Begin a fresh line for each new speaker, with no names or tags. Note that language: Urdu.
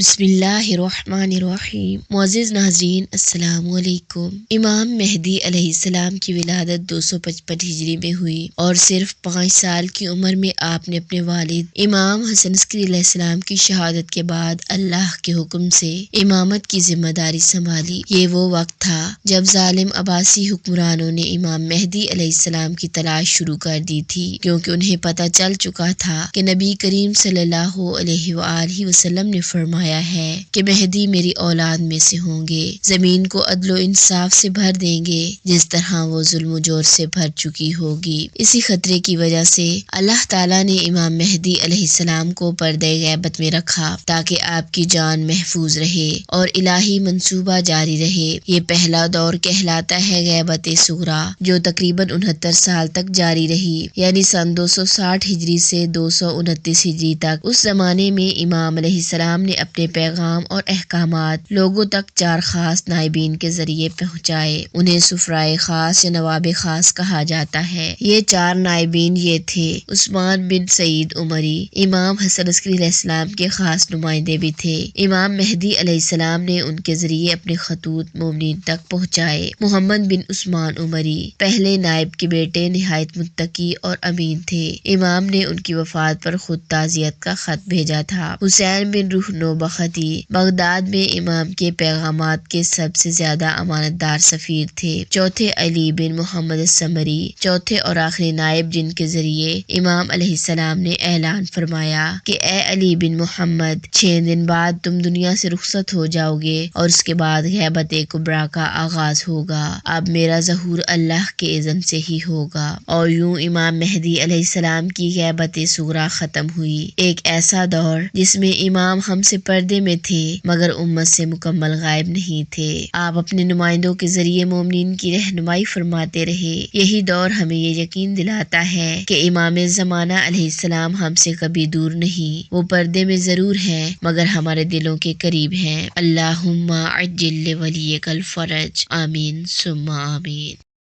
بسم اللہ الرحمن الرحیم۔ معزز ناظرین السلام علیکم۔ امام مہدی علیہ السلام کی ولادت 255 ہجری میں ہوئی اور صرف 5 سال کی عمر میں آپ نے اپنے والد امام حسن عسکری علیہ السلام کی شہادت کے بعد اللہ کے حکم سے امامت کی ذمہ داری سنبھالی۔ یہ وہ وقت تھا جب ظالم عباسی حکمرانوں نے امام مہدی علیہ السلام کی تلاش شروع کر دی تھی، کیونکہ انہیں پتہ چل چکا تھا کہ نبی کریم صلی اللہ علیہ وآلہ وسلم نے فرمایا ہے کہ مہدی میری اولاد میں سے ہوں گے، زمین کو عدل و انصاف سے بھر دیں گے جس طرح وہ ظلم و جور سے بھر چکی ہوگی۔ اسی خطرے کی وجہ سے اللہ تعالیٰ نے امام مہدی علیہ السلام کو پردہ غیبت میں رکھا تاکہ آپ کی جان محفوظ رہے اور الہی منصوبہ جاری رہے۔ یہ پہلا دور کہلاتا ہے غیبت صغریٰ، جو تقریباً 69 سال تک جاری رہی، یعنی سن 260 ہجری سے 229 ہجری تک۔ اس زمانے میں امام علیہ السلام نے اپنے پیغام اور احکامات لوگوں تک 4 خاص نائبین کے ذریعے پہنچائے۔ انہیں سفرائے خاص یا نواب خاص کہا جاتا ہے۔ یہ 4 نائبین یہ تھے: عثمان بن سعید عمری، امام حسن عسکری علیہ السلام کے خاص نمائندے بھی تھے۔ امام مہدی علیہ السلام نے ان کے ذریعے اپنے خطوط مومنین تک پہنچائے۔ محمد بن عثمان عمری پہلے نائب کے بیٹے نہایت متقی اور امین تھے۔ امام نے ان کی وفات پر خود تعزیت کا خط بھیجا تھا۔ حسین بن روح نوبختی بغداد میں امام کے پیغامات کے سب سے زیادہ امانت دار سفیر تھے۔ چوتھے علی بن محمد السمری، چوتھے اور آخری نائب، جن کے ذریعے امام علیہ السلام نے اعلان فرمایا کہ اے علی بن محمد، 6 دن بعد تم دنیا سے رخصت ہو جاؤ گے اور اس کے بعد غیبت کبریٰ کا آغاز ہوگا۔ اب میرا ظہور اللہ کے اذن سے ہی ہوگا۔ اور یوں امام مہدی علیہ السلام کی غیبت صغریٰ ختم ہوئی۔ ایک ایسا دور جس میں امام ہم سے پردے میں تھے مگر امت سے مکمل غائب نہیں تھے۔ آپ اپنے نمائندوں کے ذریعے مومنین کی رہنمائی فرماتے رہے۔ یہی دور ہمیں یہ یقین دلاتا ہے کہ امام زمانہ علیہ السلام ہم سے کبھی دور نہیں، وہ پردے میں ضرور ہیں مگر ہمارے دلوں کے قریب ہیں۔ اللہم عجل لولیک الفرج، آمین ثم آمین۔